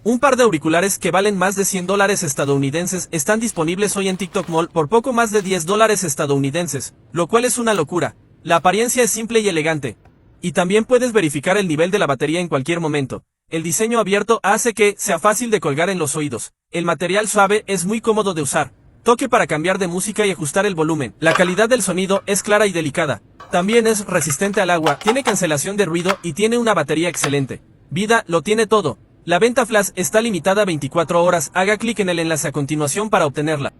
Un par de auriculares que valen más de $100 estadounidenses están disponibles hoy en TikTok Mall por poco más de $10 estadounidenses, lo cual es una locura. La apariencia es simple y elegante. Y también puedes verificar el nivel de la batería en cualquier momento. El diseño abierto hace que sea fácil de colgar en los oídos. El material suave es muy cómodo de usar. Toque para cambiar de música y ajustar el volumen. La calidad del sonido es clara y delicada. También es resistente al agua, tiene cancelación de ruido y tiene una batería excelente. Vida, lo tiene todo. La venta flash está limitada a 24 horas. Haga clic en el enlace a continuación para obtenerla.